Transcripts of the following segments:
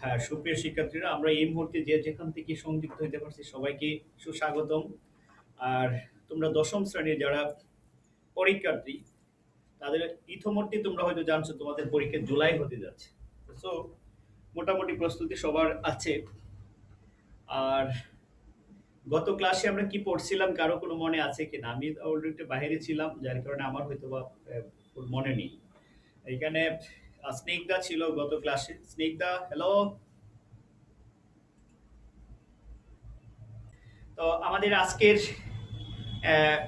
হ্যাঁ, সুপ্রিয় শিক্ষার্থীরা, আমরা এই মুহূর্তে যে যেখান থেকে সংযুক্ত হইতে পারছি সবাইকে সুস্বাগতম। আর তোমরা দশম শ্রেণীর যারা পরীক্ষার্থী, তাদের ইতোমধ্যে তোমরা হয়তো জানছো তোমাদের পরীক্ষা জুলাই হতে যাচ্ছে। সো মোটামুটি প্রস্তুতি সবার আছে। আর গত ক্লাসে আমরা কি পড়ছিলাম কারো কোনো মনে আছে কিনা? আমি অলরেডি বাইরে ছিলাম, যার কারণে আমার হয়তো বা মনে নেই। এখানে স্নিগ্ধা ছিল গত ক্লাসে। স্নিগ্ধা, হ্যালো। তো আমাদের আজকের আহ,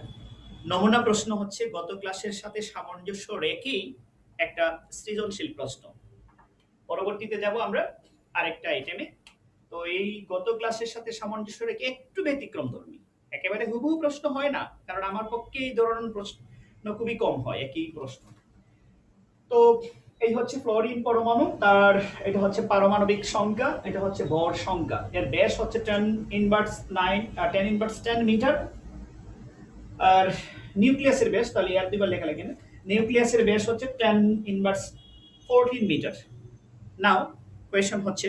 নমুনা প্রশ্ন হচ্ছে গত ক্লাসের সাথে সামঞ্জস্য রেখেই একটা সৃজনশীল প্রশ্ন। পরবর্তীতে যাব আমরা আরেকটা আইটেমে। তো এই গত ক্লাসের সাথে সামঞ্জস্য রেখে একটু ব্যতিক্রম ধর্মী, একেবারে হুবহু প্রশ্ন হয় না, কারণ আমার পক্ষে এই ধরনের প্রশ্ন খুবই কম হয় একই প্রশ্ন। তো এই হচ্ছে ফ্লোরিন পরমাণু, তার এটা হচ্ছে পারমাণবিক সংখ্যা, এটা হচ্ছে ভর সংখ্যা, এর ব্যাস হচ্ছে 10 মিটার। আর নিউক্লিয়াসের ব্যাস, তাহলে এর দুইবার লেখা লাগে না, নিউক্লিয়াসের ব্যাস হচ্ছে 10 × 14 মিটার। নাও কোয়েশ্চন হচ্ছে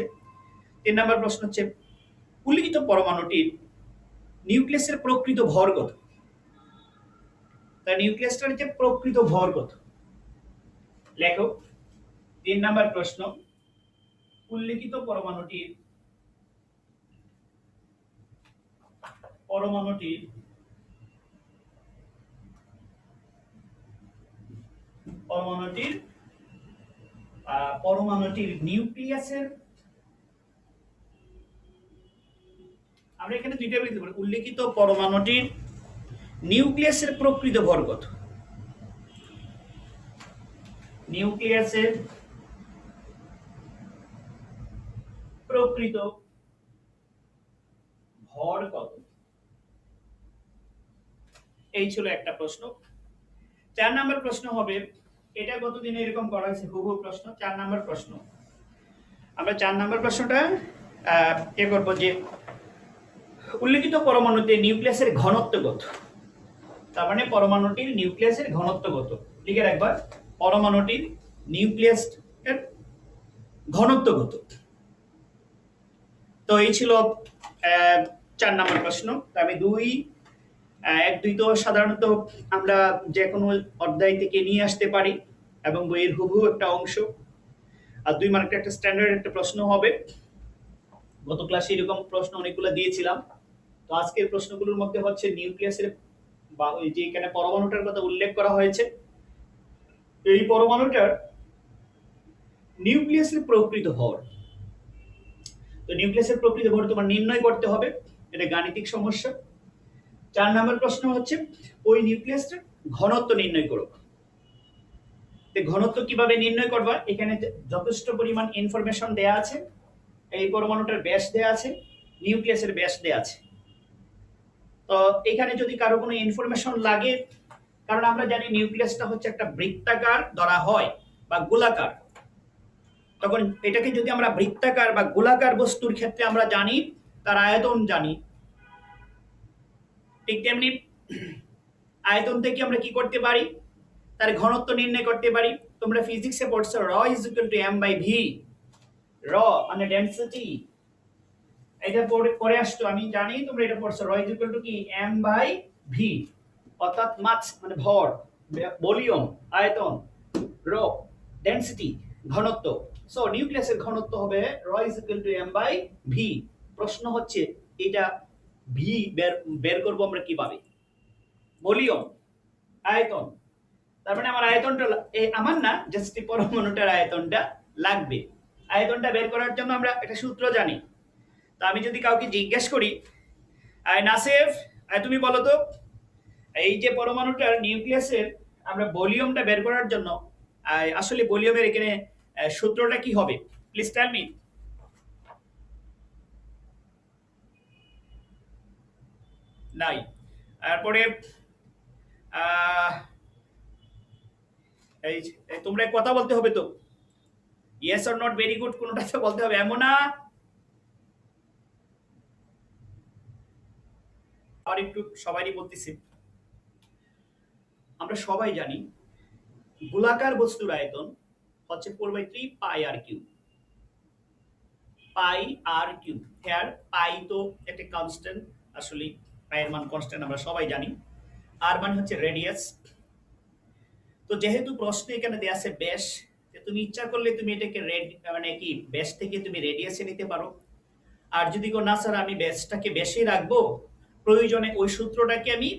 3 নম্বর প্রশ্ন হচ্ছে উল্লিখিত পরমাণুটির নিউক্লিয়াসের প্রকৃত ভর কত? তার নিউক্লিয়াসটার যে প্রকৃত ভর কত লেখো। 3 নম্বর প্রশ্ন, উল্লিখিত পরমাণুটির পরমাণুটির পরমাণুটির পরমাণুটির নিউক্লিয়াসের, আমরা এখানে দুইটা বলতে পারি, উল্লিখিত পরমাণুটির নিউক্লিয়াসের প্রকৃত ভর কত? নিউক্লিয়াসের প্রকৃত ভর কত? এই ছিল একটা প্রশ্ন। 4 নম্বর প্রশ্ন হবে, এটা গতদিনে এরকম করা হয়েছে হুবহু প্রশ্ন। 4 নম্বর প্রশ্ন, আমরা 4 নম্বর প্রশ্নটা এ করবো যে উল্লিখিত পরমাণুতে নিউক্লিয়াসের ঘনত্ব কত? তার মানে পরমাণুটির নিউক্লিয়াসের ঘনত্ব কত লিখে রাখবা। পরমাণুটির নিউক্লিয়াসের ঘনত্ব কত? তো এই ছিল 4 নম্বর প্রশ্ন। আমি 1, 2 তো সাধারণত আমরা যে কোনো অধ্যায় থেকে নিয়ে আসতে পারি এবং বইয়ের হুবহু একটা অংশ। আর 2 মার্কের একটা স্ট্যান্ডার্ড একটা প্রশ্ন হবে। গত ক্লাসে এরকম প্রশ্ন অনেকগুলো দিয়েছিলাম। তো আজকের প্রশ্নগুলোর মধ্যে হচ্ছে নিউক্লিয়াসের বা ওই যে এখানে পরমাণুটার কথা উল্লেখ করা হয়েছে, এই পরমাণুটার নিউক্লিয়াসের প্রকৃত ভর। তো নিউক্লিয়াসের প্রকৃত ভর তোমার নির্ণয় করতে হবে, এটা গাণিতিক সমস্যা। 4 নম্বর প্রশ্ন হচ্ছে ওই নিউক্লিয়াসটার ঘনত্ব নির্ণয় করো। ঘনত্ব কিভাবে নির্ণয় করবা? এখানে যথেষ্ট পরিমাণ ইনফরমেশন দেয়া আছে। এই পরমাণুটার ব্যাস দেয়া আছে, নিউক্লিয়াসের ব্যাস দেয়া আছে। তো এখানে যদি কারো কোনো ইনফরমেশন লাগে, কারণ আমরা জানি নিউক্লিয়াসটা হচ্ছে একটা বৃত্তাকার ধরা হয় বা গোলাকার, তখন এটাকে যদি আমরা বৃত্তাকার বা গোলাকার বস্তুর ক্ষেত্রে আমরা জানি তার আয়তন জানি, ঠিক তেমনি আয়তন থেকে আমরা কি করতে পারি? তার ঘনত্ব নির্ণয় করতে পারি। তোমরা ফিজিক্সে পড়ছো rho is equal to m by v. Rho মানে ডেনসিটি, এটা পড়ে আসছো, আমি জানি তোমরা এটা পড়ছো। র ইজ ইকুয়াল টু কি? এম বাই ভি, অর্থাৎ মাস মানে ভর, ভলিউম আয়তন, র ডেনসিটি ঘনত্ব। সো নিউক্লিয়াসের ঘনত্ব হবে rho is equal to m by v. প্রশ্ন হচ্ছে এটা ভি বের করব আমরা কিভাবে? ভলিউম আয়তন, তার মানে আমার আয়তনটা আমার না, জাস্ট পরমাণুটার আয়তনটা লাগবে। আয়তনটা বের করার জন্য আমরা একটা সূত্র জানি। তো আমি যদি কাউকে জিজ্ঞেস করি, নাসিফ তুমি বলো তো, এই যে পরমাণুটার নিউক্লিয়াসের আমরা ভলিউমটা বের করার জন্য আসলে ভলিউমের এখানে সূত্রটা কি হবে? Please tell me. নাই। তারপরে এই তোমরা কথা বলতে হবে তো, yes or not, very good, কোনটা তো বলতে হবে, এমন না। আর একটু সবারই বলতেছি, আমরা সবাই জানি গোলাকার বস্তুর আয়তন হচ্ছে 4/3 পাই আর কিউ। পাই আর কিউব। হেয়ার পাই তো একটা কনস্ট্যান্ট, আসলে পাইয়ের মান কনস্ট্যান্ট আমরা সবাই জানি। আর মানে হচ্ছে রেডিয়াস। তো যেহেতু প্রশ্নে এখানে দেয়া আছে ব্যাস, তুমি ইচ্ছা করলে তুমি এটাকে মানে কি ব্যাস থেকে তুমি রেডিয়াসে নিতে পারো। আর যদি না স্যার আমি ব্যাসটাকে বেশি রাখবো, প্রয়োজনে ওই সূত্রটাকে আমি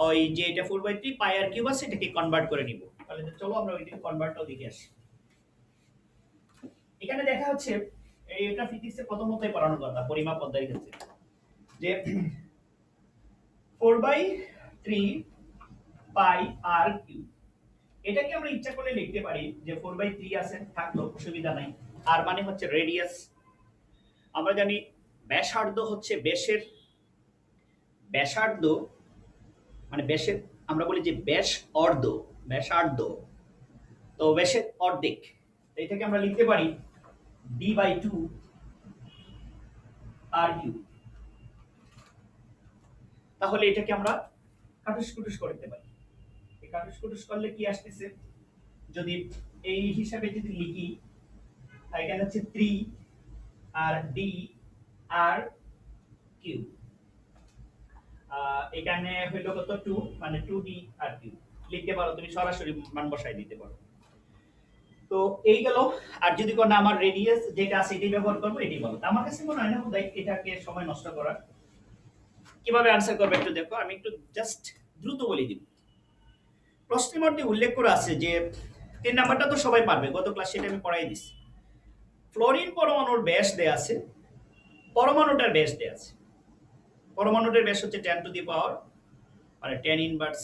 ওই যে এটা 4/3 পাই আর কিউব আছে এটাকে কনভার্ট করে নিব। তাহলে চলো আমরা ওইটাকে কনভার্টটাও দেখে আসি। এখানে দেখা হচ্ছে এটা ফিজিক্সে প্রথমতই পড়ানোর কথা পরিমাপ অধ্যায়ের ক্ষেত্রে, যে 4/3 পাই আর কিউব, এটাকে আমরা ইচ্ছা করলে লিখতে পারি যে 4/3 আছে, থাকলো অসুবিধা নাই। আর মানে হচ্ছে রেডিয়াস। আমরা জানি ব্যাসার্ধ হচ্ছে ব্যাসার্ধ মানে ব্যাসের আমরা বলি যে ব্যাসার্ধ, তো ব্যাসের অর্ধেক। এটাকে আমরা লিখতে পারি d/2 আর কিউব। তাহলে এটাকে আমরা কাটুস করতে পারি। এই কাটুস করলে কি আসতেছে, যদি এই হিসাবে যদি লিখি, এখানে হচ্ছে 3 আর d আর কিউব, এখানে হইল কত 2, মানে 2d আর কিউব লিখতে পারো, তুমি সরাসরি মান বসাই দিতে পারো। তো এই গেল। আর যদি কোন আমার রেডিয়াস যেটা আছে এটাই ব্যবহার করব, এটাই বলো। আমার কাছে মনে হয় না এটাকে সময় নষ্ট করার। কিভাবে আনসার করবে একটু দেখো, আমি একটু জাস্ট দ্রুত বলে দিব। প্রশ্নের মধ্যে উল্লেখ করা আছে যে 3 নাম্বারটা তো সবাই পারবে, গত ক্লাসে এটা আমি পড়াই দিছি। ফ্লোরিন পরমাণুর ব্যাস দেয়া আছে, পরমাণুটার ব্যাস দেয়া আছে। পরমাণুটার ব্যাস হচ্ছে 10 টু দি পাওয়ার মানে 10 ইনভার্স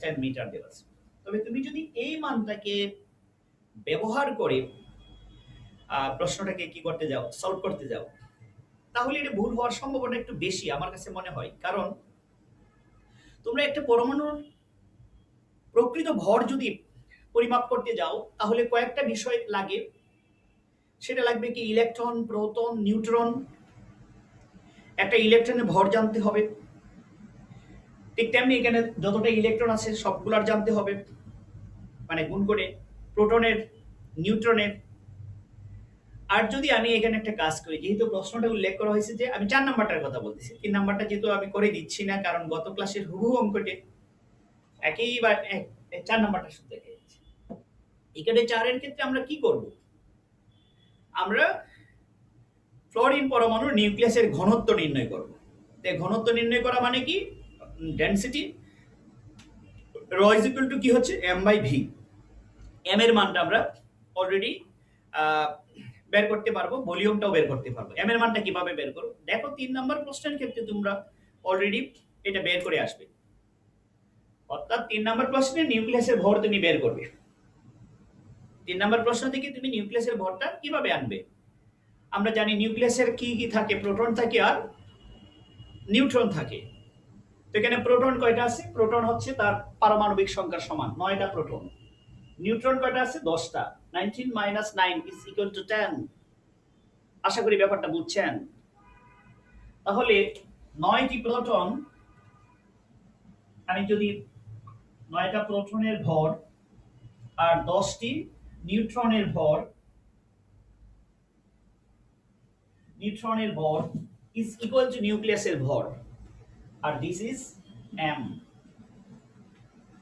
10 মিটার দেওয়া আছে। তবে তুমি যদি এই মানটাকে ব্যবহার করে প্রশ্নটাকে কি করতে যাও, সলভ করতে যাও, তাহলে এটা ভুল হওয়ার সম্ভাবনা একটু বেশি আমার কাছে মনে হয়। কারণ তোমরা একটা পরমাণুর প্রকৃত ভর যদি পরিমাপ করতে যাও, তাহলে কয়েকটা বিষয় লাগে। সেটা লাগবে কি ইলেকট্রন, প্রোটন, নিউট্রন। একটা ইলেকট্রনের ভর জানতে হবে, ঠিক তেমনি এখানে যতটা ইলেকট্রন আছে সবগুলার জানতে হবে, মানে গুণ করে প্রোটনের, নিউট্রনের। আর যদি আমি এখানে একটা কাজ করি, যেহেতু প্রশ্নটা উল্লেখ করা হয়েছে যে আমি 4 নাম্বারটার কথা বলতেছি, 3 নাম্বারটা যেহেতু আমি করে দিচ্ছি না, কারণ গত ক্লাসের হুবহু অঙ্কটে একইবার 4 নাম্বারটা শুধু দেখে যাচ্ছে। এখানে 4 এর ক্ষেত্রে আমরা কি করব, আমরা ফ্লোরিন পরমাণুর নিউক্লিয়াসের ঘনত্ব নির্ণয় করব। ঘনত্ব নির্ণয় করা মানে কি, ডেনসিটি ρ = কি হচ্ছে m/v। m এর মানটা আমরা অলরেডি বের করতে পারবো, ভলিউমটাও বের করতে পারবো। m এর মানটা কিভাবে বের করব দেখো, 3 নাম্বার প্রশ্নের ক্ষেত্রে তোমরা অলরেডি এটা বের করে আসবে। অর্থাৎ 3 নাম্বার প্রশ্নে নিউক্লিয়াসের ভর তুমি বের করবে। 3 নাম্বার প্রশ্ন থেকে তুমি নিউক্লিয়াসের ভরটা কিভাবে আনবে? আমরা জানি নিউক্লিয়াসের কি কি থাকে, প্রোটন থাকে আর নিউট্রন থাকে। তো এখানে প্রোটন কয়টা আছে? প্রোটন হচ্ছে তার পারমাণবিক সংখ্যার সমান 9টা প্রোটন। নিউট্রন কয়টা আছে? 10টা। 19 - 9 = 10। আশা করি ব্যাপারটা বুঝছেন। তাহলে 9টি প্রোটন, আমি যদি 9টা প্রোটনের ভর আর 10টি নিউট্রনের ভর is equal to নিউক্লিয়াসের ভর, আর দিস ইজ m।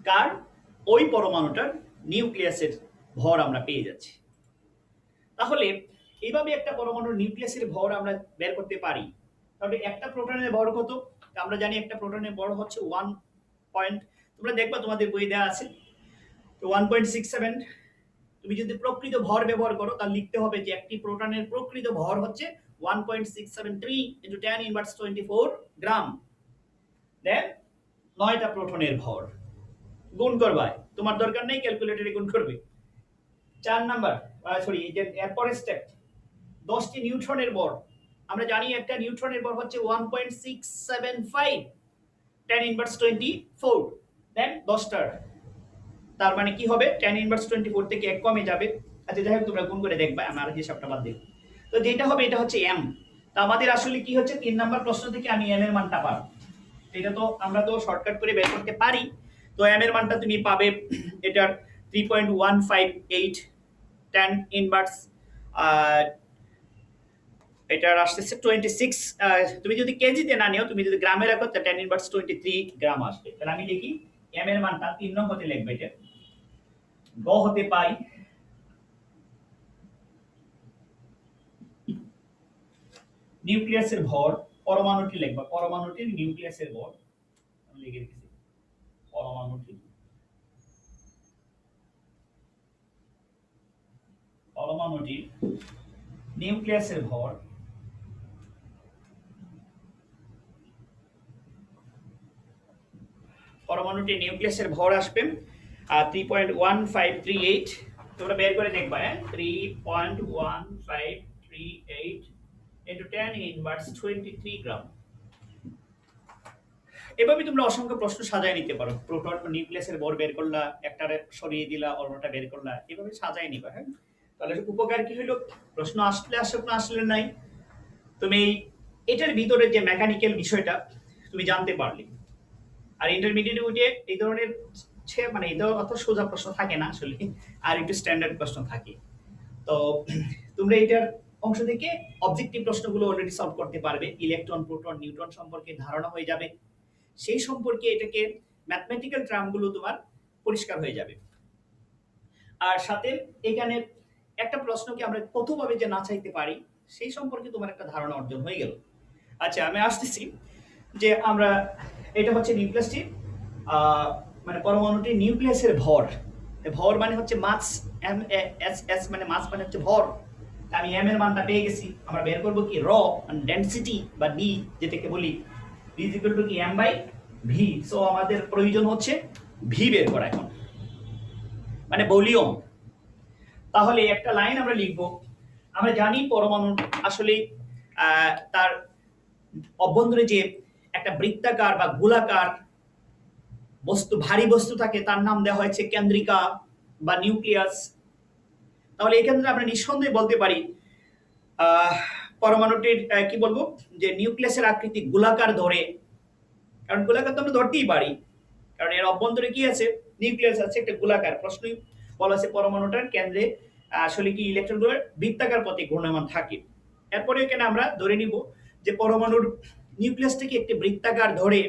কার? ওই পরমাণুটার নিউক্লিয়াসের ভর আমরা পেয়ে যাচ্ছি। তাহলে এইভাবে একটা পরমাণুর নিউক্লিয়াসের ভর আমরা বের করতে পারি। তাহলে একটা প্রোটনের ভর কত? আমরা জানি একটা প্রোটনের ভর হচ্ছে 1 পয়েন্ট, তোমরা দেখবা তোমাদের বই দেওয়া আছে, তো 1.67। তুমি যদি প্রকৃত ভর ব্যবহার করো তাহলে লিখতে হবে যে একটি প্রোটনের প্রকৃত ভর হচ্ছে 1.673 × 10⁻²4 গ্রাম। দেন 9টা প্রোটনের ভর গুণ করবা, তোমার দরকার নেই ক্যালকুলেটরে গুণ করবে। 4 নাম্বার এরপরের স্টেপ 10টি নিউট্রনের ভর। আমরা জানি একটা নিউট্রনের ভর হচ্ছে 1.675 10⁻²4। দেন 10টার, তার মানে কি হবে 10⁻²4 থেকে 1 কমে যাবে। আচ্ছা যাই হোক, তোমরা গুণ করে দেখবা, আমার হিসাবটা বাদ দিই। তো যেটা হবে এটা হচ্ছে m। তো আমাদের আসলে কি হচ্ছে, 3 নাম্বার প্রশ্ন থেকে আমি m এর মানটা পাবো। এটা তো আমরা তো শর্টকাট করে বের করতে পারি। তো m এর মানটা তুমি পাবে এটার 3.158 আর এটার আসতেছে 26। তুমি যদি কেজিতে না নিও, তুমি যদি গ্রামে রাখো তাহলে 10 ইনভার্স 23 গ্রাম আসবে। তাহলে আমি লিখি এম এর মানটা 3 নং হতে লিখবে। এটা গ হতে পাই নিউক্লিয়াসের ভর, পরমাণুটি লিখবা, পরমাণুটির নিউক্লিয়াসের ভর আমি লিখে রেখেছি। পরমাণুটি পরমাণুটির নিউক্লিয়াসের ভর পরমাণুটির নিউক্লিয়াসের ভর আসবে 3.1538। তোমরা বের করে দেখবা। 3.1538 into 10 ইনভার্স 23 গ্রাম। এভাবে তোমরা অসংখ্য প্রশ্ন সাজায় নিতে পারো। প্রোটন নিউক্লিয়াসের ভর বের করলা, একটারে সরিয়ে দিলা, অন্যটা বের করলা, এভাবে সাজায় নিবা। হ্যাঁ, তাহলে উপকার কি হলো? প্রশ্ন আসলে আসুক, না আসলে নাই, তুমি এটার ভিতরে যে মেকানিক্যাল বিষয়টা তুমি জানতে পারলে। আর ইন্টারমিডিয়েটে উঠে এই ধরনের মানে এই ধরনের অত সোজা প্রশ্ন থাকে না আসলে, আর একটু স্ট্যান্ডার্ড প্রশ্ন থাকে। তো তোমরা এটার অংশ থেকে অবজেক্টিভ প্রশ্নগুলো অলরেডি সলভ করতে পারবে। ইলেকট্রন, প্রোটন, নিউট্রন সম্পর্কে ধারণা হয়ে যাবে। সেই সম্পর্কে এটাকে ম্যাথমেটিক্যাল টার্মগুলো তোমার পরিষ্কার হয়ে যাবে। আর সাথে এখানে একটা প্রশ্নকে আমরা কতভাবে যে না চাইতে পারি সেই সম্পর্কে তোমার একটা ধারণা অর্জন হয়ে গেল। আচ্ছা, আমি আসতেছি যে আমরা এটা হচ্ছে নিউক্লিয়াসটি, মানে পরমাণুটির নিউক্লিয়াসের ভর। ভর মানে হচ্ছে মাস, এম এস এস মানে মাস মানে হচ্ছে ভর। আমি এম এর মানটা পেয়ে গেছি। আমরা বের করব কি র ডেনসিটি বা ডি, যেটাকে বলি ডি ইজ ইকুয়াল টু কি এম বাই ভি। সো আমাদের প্রয়োজন হচ্ছে ভি বের করা এখন, মানে ভলিউম। তাহলে একটা লাইন আমরা লিখব। আমরা জানি পরমাণু আসলে তার অভ্যন্তরে যে একটা বৃত্তাকার বা গোলাকার বস্তু, ভারী বস্তু থাকে, তার নাম দেওয়া হয়েছে কেন্দ্রিকা বা নিউক্লিয়াস। তাহলে এই ক্ষেত্রে আমরা নিঃসন্দেহে বলতে পারি পরমাণুটির কি বলবো, যে নিউক্লিয়াসের আকৃতি গোলাকার ধরে। কারণ গোলাকার তো আমরা ধরতেই পারি, কারণ এর অভ্যন্তরে কি আছে, নিউক্লিয়াস আছে, একটা গোলাকার। প্রশ্নই বলা আছে পরমাণুটার কেন্দ্রে আসলে কি ইলেকট্রনগুলোর বৃত্তাকার পথে ঘূর্ণায়মান থাকে। এরপরে এখানে আমরা ধরে নিব যে পরমাণুর নিউক্লিয়াসটাকে একটি বৃত্তাকার ধরে,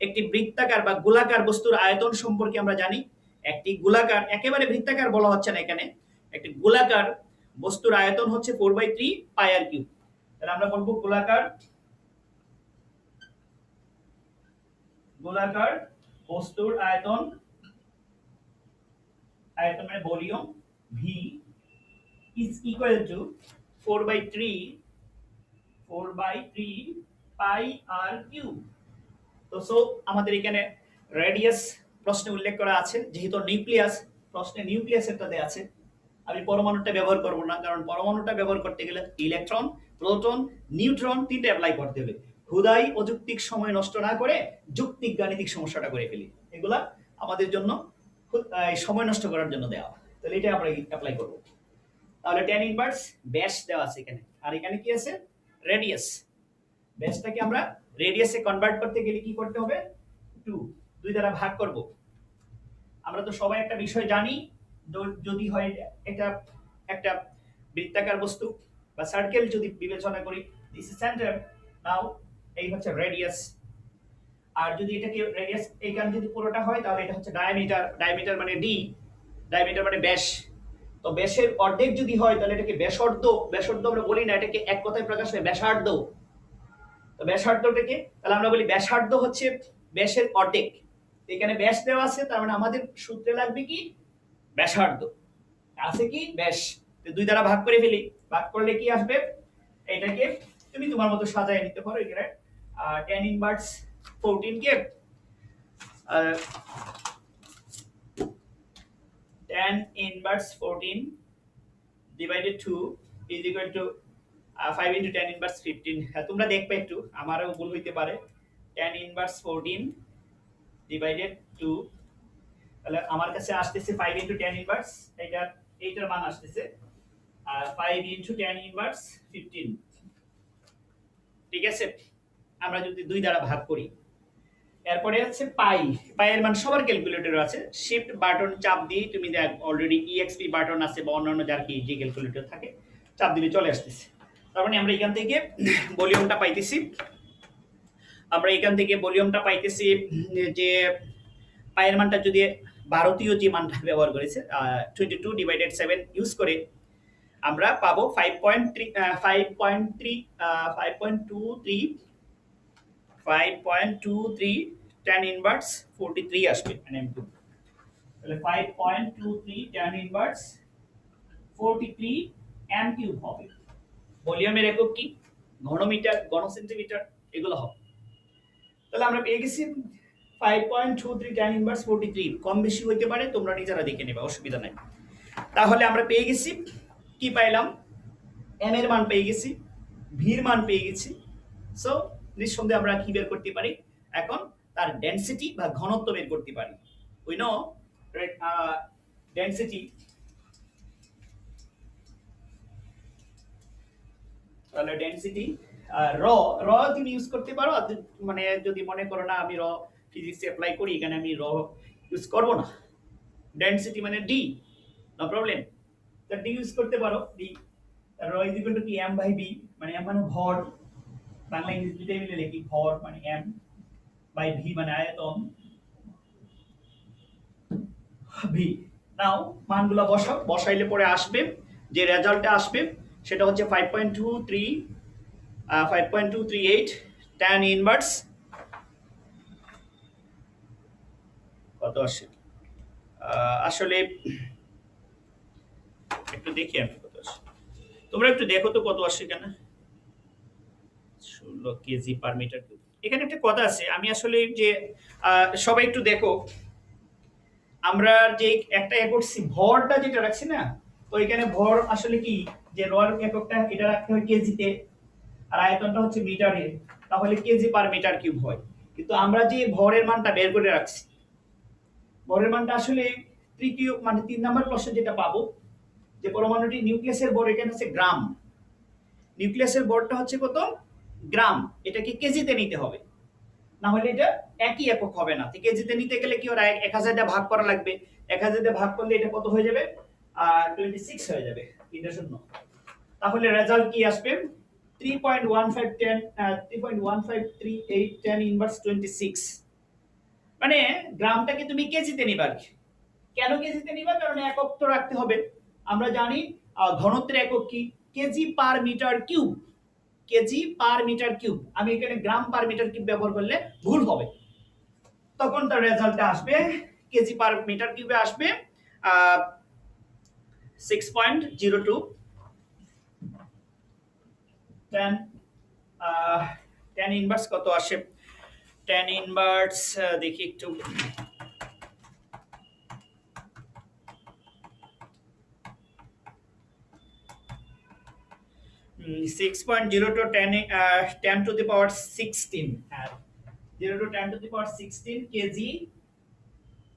একটি বৃত্তাকার বা গোলাকার বস্তুর আয়তন সম্পর্কে আমরা জানি। একটি গোলাকার, একেবারে বৃত্তাকার বলা হচ্ছে না এখানে, একটি গোলাকার বস্তুর আয়তন হচ্ছে 4/3 পাই আর কিউব। তাহলে আমরা বলবো গোলাকার বস্তুর আয়তন, আয়তন মানে volume, v is equal to 4/3 pi r cube. তো সো আমাদের এখানে রেডিয়াস প্রশ্নে উল্লেখ করা আছে, যেহেতু নিউক্লিয়াস প্রশ্নে নিউক্লিয়াসেরটা দেয়া আছে। আমি পরমাণুটা ব্যবহার করব না, কারণ পরমাণুটা ব্যবহার করতে গেলে ইলেকট্রন, প্রোটন, নিউট্রন তিনটা অ্যাপ্লাই করতে হবে। হুদাই অযৌক্তিক সময় নষ্ট না করে যৌক্তিক গাণিতিক সমস্যাটা করে ফেলি। এগুলা আমাদের জন্য সময় নষ্ট করার জন্য দেওয়া। তাহলে এটা আমরা অ্যাপ্লাই করব। তাহলে tan ইনভার্স ব্যাস দেওয়া আছে এখানে, আর এখানে কি আছে, রেডিয়াস। ব্যাসটাকে আমরা রেডিয়াসে কনভার্ট করতে গেলে কি করতে হবে, 2 দ্বারা ভাগ করব। আমরা তো সবাই একটা বিষয় জানি, যদি হয় এটা একটা বৃত্তাকার বস্তু বা সার্কেল যদি বিবেচনা করি, দিস ইজ সেন্টার। নাও এই হচ্ছে রেডিয়াস। আর যদি এটাকে রেডিয়াস এইখানে যদি পুরোটা হয়, তাহলে এটা হচ্ছে ডায়ামিটার। ডায়ামিটার মানে ডি, ডায়ামিটার মানে ব্যাস। তো ব্যাসের অর্ধেক যদি হয় তাহলে এটাকে ব্যাসার্ধ। ব্যাসার্ধ আমরা বলি না, এটাকে এক কথায় প্রকাশ হয় ব্যাসার্ধ। তো ব্যাসার্ধটাকে তাহলে আমরা বলি ব্যাসার্ধ হচ্ছে ব্যাসের অর্ধেক। এখানে ব্যাস দেওয়া আছে, তার মানে আমাদের সূত্রে লাগবে কি, ব্যাসার্ধ আছে কি ব্যাস। 2 দ্বারা ভাগ করে ফেলি, ভাগ করলে কি আসবে, এটাকে তুমি তোমার মতো সাজায় নিতে পারো। এখানে tan inverse 14 K tan inverse 14 divided 2 is equal two 5 into tan inverse 15। হ্যাঁ, তোমরা দেখবে একটু, আমারও ভুল হইতে পারে। tan ইনভার্স 14 ডিভাইডেড 2, তাহলে আমার কাছে আসতেছে 5 into tan ইনভার্স, এইটার মান আসতেছে 5 into tan ইনভার্স 15। ঠিক আছে, আমরা যদি 2 দ্বারা ভাগ করি, এরপরে হচ্ছে পাই। পাইয়ের মান সবার ক্যালকুলেটর আছে, শিফট বাটন চাপ দিয়ে তুমি দেখ অলরেডি ইএক্সপি বাটন আছে বা অন্যান্য যার কি যে ক্যালকুলেটর থাকে চাপ দিলে চলে আসতেছে। তার মানে আমরা এখান থেকে ভলিউমটা পাইতেছি, যে পাইয়ের মানটা যদি ভারতীয় যে মানটা ব্যবহার করেছে 22/7 ইউজ করে আমরা পাবো 5.23 tan ইনভার্স 43 আসবে, মানে তাহলে 5.23 tan ইনভার্স 43 m কিউব হবে। ভলিউমের একক কি? ঘনমিটার, ঘনসেন্টিমিটার, এগুলো হবে। তাহলে আমরা পেয়ে গেছি 5.23 tan ইনভার্স 43, কম বেশি হইতে পারে, তোমরা নিজেরা দেখে নেবে, অসুবিধা নাই। তাহলে আমরা পেয়ে গেছি কি পাইলাম, m এর মান পেয়ে গেছি, v এর মান পেয়ে গেছি। সো নিঃসন্দেহে আমরা কি বের করতে পারি এখন, তার ডেনসিটি বা ঘনত্ব বের করতে পারি। উই নো ডেনসিটি, তাহলে ডেনসিটি র র তুমি ইউজ করতে পারো, মানে যদি মনে করো না আমি র ফিজিক্সে অ্যাপ্লাই করি, এখানে আমি র ইউজ করব না, ডেনসিটি মানে ডি, নো প্রবলেম, তা ডি ইউজ করতে পারো। ডি র ইজ ইকুয়াল টু কি m বাই v, মানে m মানে ভর, বাংলা ইংরেজি দুইটাই মিলে লিখি, ভর মানে m বাই v মানে আয়তন v। নাও মানগুলো বসাও, বসাইলে পরে আসবে যে রেজাল্টটা আসবে সেটা হচ্ছে 5.238 tan ইনভার্স কত আসে, আসলে একটু দেখি আমি কত আসে, তোমরা একটু দেখো তো কত আসে কেন, 16 কেজি পার মিটার কিউব। এখানে একটা কথা আছে, আমি আসলে যে সবাই একটু দেখো, আমরা যে একটা একক ভরটা যেটা রাখছি না, তো এখানে ভর আসলে কি, যে রর এককটা এটা রাখতে হয় কেজিতে, আর আয়তনটা হচ্ছে মিটারে, তাহলে কেজি পার মিটার কিউব হয়। কিন্তু আমরা যে ভরের মানটা বের করে রাখছি, ভরের মানটা আসলে তৃতীয় মানে 3 নাম্বার প্রশ্নে যেটা পাবো, যে পরমাণুটি নিউক্লিয়াসের ভর এখানে হচ্ছে গ্রাম, নিউক্লিয়াসের ভরটা হচ্ছে কত গ্রাম, এটাকে কেজিতে নিতে হবে, না হলে এটা একই একক হবে না। কেজিতে নিতে গেলে কি ওরা 1000 দিয়ে ভাগ করা লাগবে, 1000 দিয়ে ভাগ করলে এটা কত হয়ে যাবে, 26 হয়ে যাবে, এটা শূন্য। তাহলে রেজাল্ট কি আসবে, 3.1538 tan ইনভার্স 26, মানে গ্রামটাকে তুমি কেজিতে নিবা। কেন কেজিতে নিবা, কারণ একক তো রাখতে হবে। আমরা জানি ঘনত্বের একক কি, kg per metre cube, kg per metre cube, আমি এখানে গ্রাম পার মিটার কিউব ব্যবহার করলে ভুল হবে, তখন তার রেজাল্টটা আসবে কেজি পার মিটার কিউবে আসবে 6.02 tan ইনভার্স কত আসে, tan ইনভার্স দেখি একটু, Hmm, 6.02 10 to the power 16 আর 0 to 10 to the power 16 kg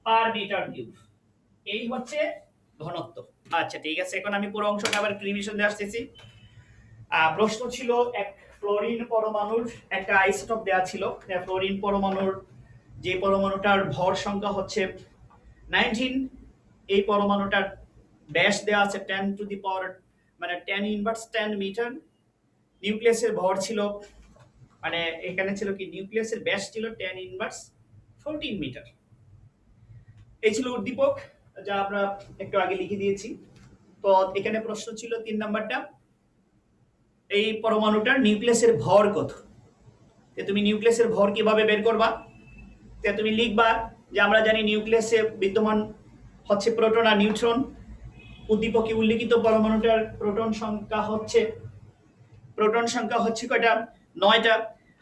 per metre cube, এই হচ্ছে ঘনত্ব। আচ্ছা ঠিক আছে, এখন আমি পুরো অংশটা আবার রিভিশন দিয়ে আসতেছি। প্রশ্ন ছিল এক ফ্লোরিন পরমাণুর একটা আইসোটোপ দেয়া ছিল, ফ্লোরিন পরমাণুর যে পরমাণুটার ভর সংখ্যা হচ্ছে 19, এই পরমাণুটার ব্যাস দেওয়া আছে 10 টু দি পাওয়ার মানে 10 ইনভার্স 10 মিটার, নিউক্লিয়াসের ভর ছিল মানে এখানে ছিল কি নিউক্লিয়াসের ব্যাস ছিল 10 ইনভার্স 14 মিটার, এই ছিল উদ্দীপক যা আমরা একটু আগে লিখে দিয়েছি। তো এখানে প্রশ্ন ছিল 3 নাম্বারটা, এই পরমাণুটার নিউক্লিয়াসের ভর কত, তুমি নিউক্লিয়াসের ভর কিভাবে বের করবা, তুমি লিখবা যে আমরা জানি নিউক্লিয়াসে বিদ্যমান হচ্ছে প্রোটন আর নিউট্রন, উদ্দীপকে উল্লেখিত পরমাণুটার প্রোটন সংখ্যা হচ্ছে কয়টা, 9টা,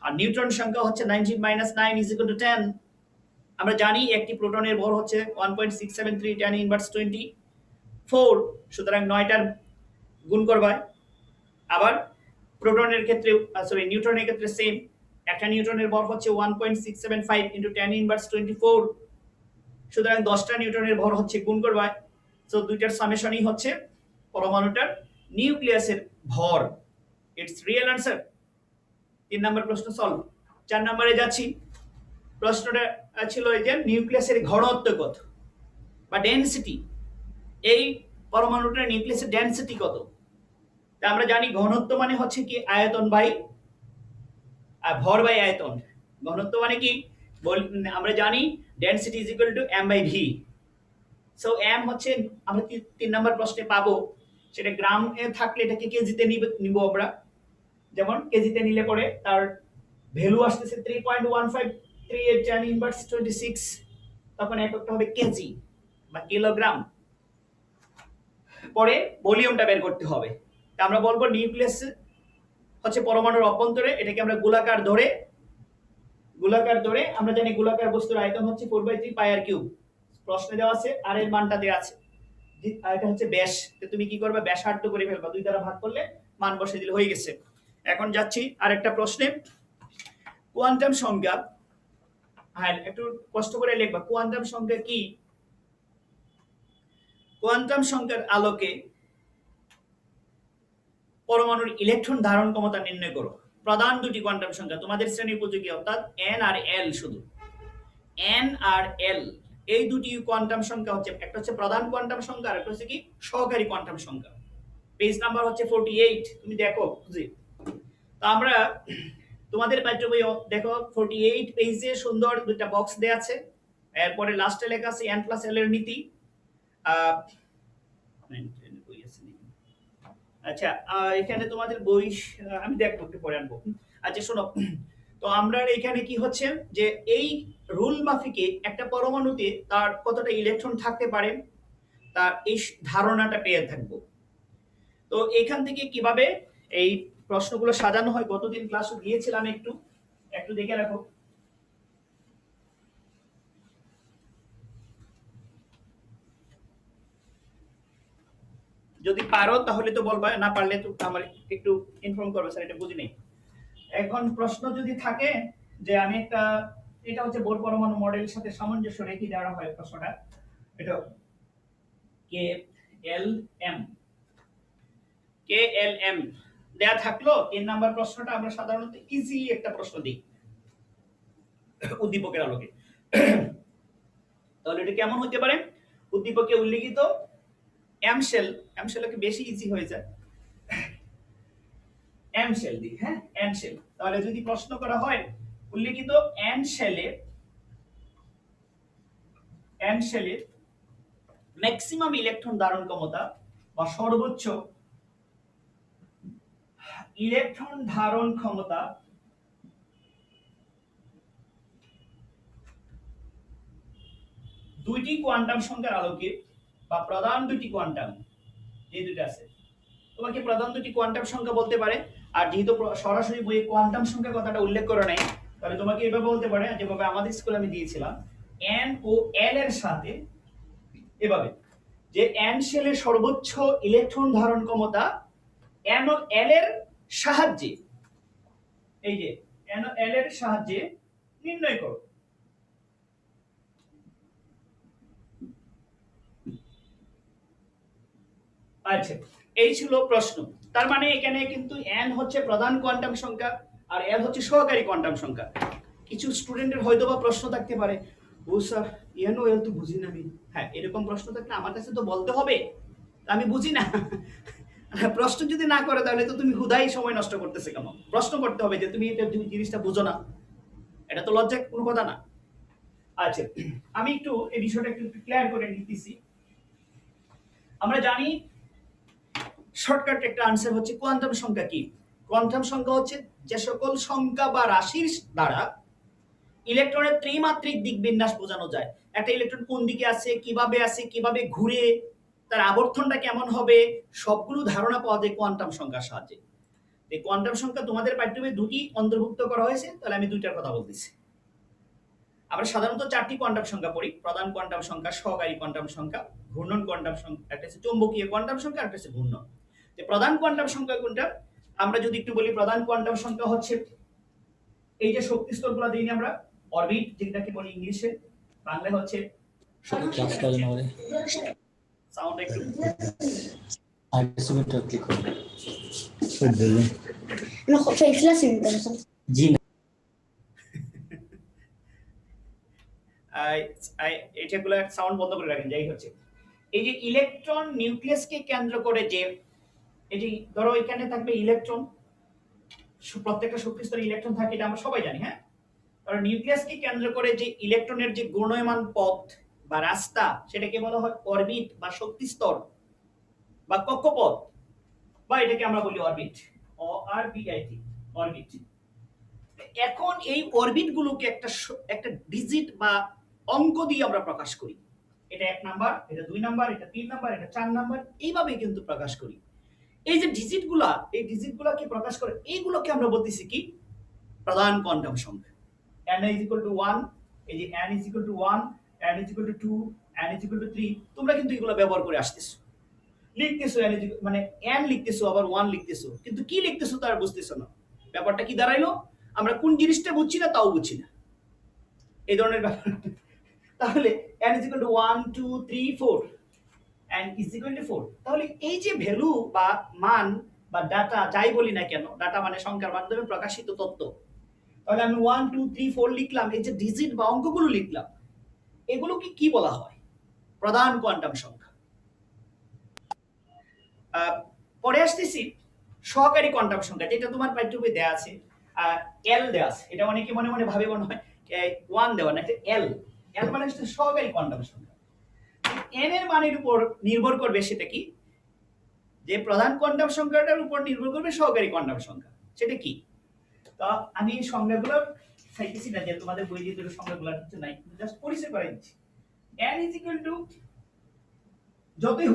আর নিউট্রন সংখ্যা হচ্ছে 19 - 9 = 10। আমরা জানি একটি প্রোটনের ভর হচ্ছে 1.673 tan ইনভার্স 24, সুতরাং 9টার গুণ করবা। আবার প্রোটনের ক্ষেত্রে নিউট্রনের ক্ষেত্রে সেম, একটা নিউট্রনের ভর হচ্ছে 1.675 * tan ইনভার্স 24, সুতরাং 10টা নিউটনের ভর হচ্ছে গুণ করবা, সো দুইটার সামেশনই হচ্ছে পরমাণুটার নিউক্লিয়াসের ভর। It's real answer. 3 নাম্বার প্রশ্ন সলভ। 4 নম্বরে যাচ্ছি। প্রশ্নটা ছিল এই যে নিউক্লিয়াসের ঘনত্ব কত বা ডেনসিটি, এই পরমাণুটার নিউক্লিয়াসের ডেনসিটি কত। তা আমরা জানি ঘনত্ব মানে হচ্ছে কি আয়তন বাই ভর বাই আয়তন। ঘনত্ব মানে কি আমরা জানি density is equal to m by v। So m হচ্ছে আমরা 3 নাম্বার প্রশ্নে পাবো, সেটা গ্রাম এ থাকলে এটাকে কেজিতে নিব আমরা। যেমন কেজিতে নিলে পরে তার ভ্যালু আসতেছে 3.153 tan ইনভার্স 26, তখন এককটা হবে কেজি বা কিলোগ্রাম। পরে ভলিউমটা বের করতে হবে। তা আমরা বলবো নিউক্লিয়াস হচ্ছে পরমাণুর অভ্যন্তরে, এটাকে আমরা গোলাকার ধরে আমরা জানি গোলাকার বস্তুর আয়তন হচ্ছে 4/3 পাই আর কিউব। প্রশ্নে দেওয়া আছে আর এর মানটা দেওয়া আছে, এটা হচ্ছে ব্যাস। তো তুমি কি করবে, ব্যাসার্ধ করে ফেলবা, 2 দ্বারা ভাগ করলে মান বসিয়ে দিলে হয়ে গেছে। এখন যাচ্ছি আরেকটা প্রশ্নে। কোয়ান্টাম সংখ্যা, হ্যাঁ একটু কষ্ট করে লিখবা, কোয়ান্টাম সংখ্যা কি? কোয়ান্টাম সংখ্যার আলোকে পরমাণুর ইলেকট্রন ধারণ ক্ষমতা নির্ণয় করো। প্রধান দুটি কোয়ান্টাম সংখ্যা তোমাদের শ্রেণী উপযোগী, অর্থাৎ n আর l, শুধু n আর l এই দুটি কোয়ান্টাম সংখ্যা হচ্ছে, একটা হচ্ছে প্রধান কোয়ান্টাম সংখ্যা আর একটা হচ্ছে কি সহকারী কোয়ান্টাম সংখ্যা। পেজ নাম্বার হচ্ছে 48, তুমি দেখো জি। তো আমরা তোমাদের পাঠ্য বই দেখো 48 পেজে সুন্দর দুটো বক্স দেয়া আছে, এরপরে লাস্টে লেখা আছে n + l এর নীতি। আচ্ছা এখানে তোমাদের বই আমি দেখবো একটু পরে আনবো। আচ্ছা শোনো, তো আমরা এখানে কি হচ্ছে যে এই রুল মাফিকে একটা পরমাণুতে তার কতটা ইলেকট্রন থাকতে পারে তার এই ধারণাটা পেয়ে থাকবো। তো এখান থেকে কিভাবে এই প্রশ্নগুলো সাজানো হয় গতদিন ক্লাসে দিয়েছিলাম, একটু দেখে রাখো। যদি পারো তাহলে তো বলবা, না পারলে তো আমার একটু ইনফর্ম করবে, স্যার এটা বুঝি নেই। এখন প্রশ্ন যদি থাকে যে আমি এটা হচ্ছে বোর পরমাণু মডেলের সাথে সামঞ্জস্য রেখে দেওয়া হয় প্রশ্নটা, এটা KLM দেয়া থাকলো। 3 নাম্বার প্রশ্নটা আমরা সাধারণত ইজি একটা প্রশ্ন দিই উদ্দীপকের আলোকে। তাহলে এটা কেমন হতে পারে? উদ্দীপকে উল্লেখিত এম শেলকে বেশি ইজি হয়ে যায়, এম শেল দিই, হ্যাঁ এম শেল। তাহলে যদি প্রশ্ন করা হয় উল্লেখিত এম শেলের ম্যাক্সিমাম ইলেকট্রন ধারণ ক্ষমতা বা সর্বোচ্চ ইলেকট্রন ধারণ ক্ষমতা দুইটি কোয়ান্টাম সংখ্যার আলোকে বা প্রধান দুটি কোয়ান্টাম, এই দুটো আছে, তোমাকে প্রধান দুটি কোয়ান্টাম সংখ্যা বলতে পারে। আর যেহেতু সরাসরি বইয়ে কোয়ান্টাম সংখ্যা কথাটা উল্লেখ করে নাই, তাহলে তোমাকে এভাবে বলতে পারে, যেভাবে আমাদের স্কুলে আমি দিয়েছিলাম n ও l এর সাথে, এভাবে যে n শেলের সর্বোচ্চ ইলেকট্রন ধারণ ক্ষমতা n ও l এর সাহায্যে, এই যে n ও l এর সাহায্যে নির্ণয় করো। আচ্ছা এই ছিল প্রশ্ন। তার মানে এখানে কিন্তু n হচ্ছে প্রধান কোয়ান্টাম সংখ্যা আর l হচ্ছে সহকারী কোয়ান্টাম সংখ্যা। কিছু স্টুডেন্টের হয়তো বা প্রশ্ন থাকতে পারে, ও স্যার n ও l তো বুঝি না আমি। হ্যাঁ এরকম প্রশ্ন থাকলে আমার কাছে তো বলতে হবে, আমি বুঝি না। প্রশ্ন যদি না করে তাহলে তো তুমি হুদাই সময় নষ্ট করতেছে কেন? প্রশ্ন করতে হবে যে তুমি এটা জিনিসটা বুঝো না, এটা তো লজ্জার কোনো কথা না। আচ্ছা আমি একটু এই বিষয়টা একটু ক্লিয়ার করে নিতেছি। আমরা জানি শর্টকাট একটা আনসার হচ্ছে কোয়ান্টাম সংখ্যা কি। কোয়ান্টাম সংখ্যা হচ্ছে যে সকল সংখ্যা বা রাশির দ্বারা ইলেকট্রনের ত্রিমাত্রিক দিক বিন্যাস বোঝানো যায়। একটা ইলেকট্রন কোন দিকে আছে, কিভাবে ঘুরে, তার আবর্তনটা কেমন হবে, সবগুলো ধারণা পাওয়া যায় কোয়ান্টাম সংখ্যার সাহায্যে। এই কোয়ান্টাম সংখ্যা তোমাদের পাঠ্যবইয়ে দুটি অন্তর্ভুক্ত করা হয়েছে, তাহলে আমি দুইটার কথা বলতেছি। আমরা সাধারণত 4টি কোয়ান্টাম সংখ্যা পড়ি, প্রধান কোয়ান্টাম সংখ্যা, সহকারী কোয়ান্টাম সংখ্যা, ঘূর্ণন কোয়ান্টাম সংখ্যা, একটা হচ্ছে চৌম্বকীয় কোয়ান্টাম সংখ্যা, একটা হচ্ছে ঘূর্ণন। যে প্রধান কোয়ান্টাম সংখ্যা কোনটা, আমরা যদি একটু বলি, প্রধান কোয়ান্টাম সংখ্যা হচ্ছে এই যে শক্তি স্তরগুলো দিই আমরা অরবিট, যেটাকে বলি ইংলিশে, বাংলায় হচ্ছে ক্লাস করেন আমাদের সাউন্ড একটু আগে সুবিধা ক্লিক করুন ناخد شايف لازم ده জি না এটাগুলো সাউন্ড বন্ধ করে রাখেন। যাই হচ্ছে, এই যে ইলেকট্রন নিউক্লিয়াসকে কেন্দ্র করে যে, এই যে ধরো এখানে থাকবে ইলেকট্রন, প্রত্যেকটা শক্তি স্তরে ইলেকট্রন থাকে, এটা আমরা সবাই জানি, হ্যাঁ। কারণ নিউক্লিয়াসকে কেন্দ্র করে যে ইলেকট্রনের যে ঘূর্ণায়মান পথ বা রাস্তা, সেটাকে বলা হয় অরবিট বা শক্তি স্তর বা কক্ষপথ, বা এটাকে আমরা বলি orbit, O R B I T, orbit. এখন এই অরবিট গুলোকে একটা ডিজিট বা অঙ্ক দিয়ে আমরা প্রকাশ করি। এটা 1 নাম্বার, এটা 2 নাম্বার, এটা 3 নাম্বার, এটা 4 নাম্বার, এইভাবে কিন্তু প্রকাশ করি। এই যে ডিজিটগুলা, এই ডিজিটগুলাকে প্রকাশ করে, এইগুলোকে আমরা বলতেছি কি প্রধান কোয়ান্টাম সংখ্যা। n is equal to 1, এই যে n is equal to 1, n is equal to 2, n is equal to 3, তোমরা কিন্তু এগুলো ব্যবহার করে আসতেছো, লিখতেছো n is equal, মানে n লিখতেছো আবার 1 লিখতেছো, কিন্তু কি লিখতেছো তার বুঝতেছো না। ব্যাপারটা কি দাঁড়াইলো, আমরা কোন জিনিসটা বুঝছি না তাও বুঝছি না, এই ধরনের ব্যাপার। তাহলে n is equal to 1 2 3 4, n is equal to 4, তাহলে এই যে ভ্যালু বা মান বা ডাটা যাই বলি না কেন, ডাটা মানে সংখ্যার মাধ্যমে প্রকাশিত তথ্য, তাহলে আমি 1 2 3 4 লিখলাম, এই যে ডিজিট বা অঙ্কগুলো লিখলাম, এগুলোকে কি বলা হয়, প্রধান কোয়ান্টাম সংখ্যা। পরে আসতেছি সহকারী কোয়ান্টাম সংখ্যা, যেটা তোমার পাঠ্যবই দেয়া আছে, এল দেয়া আছে, এটা অনেকে মনে মনে ভাবে মনে হয় 1 দেওয়া না, এটা এল, এল মানে হচ্ছে সহকারী কোয়ান্টাম সংখ্যা। এন এর মানের উপর নির্ভর করবে সেটা কি, যে প্রধান কোয়ান্টাম সংখ্যাটার উপর নির্ভর করবে সহকারী কোয়ান্টাম সংখ্যা, সেটা কি। তো আমি এই সংখ্যাগুলো চাইতেছি না যে তোমাদের বই দিয়ে দুটো সংখ্যাগুলো কিছু নাই, জাস্ট পরিচয় করাই দিচ্ছি। n is equal to, যতই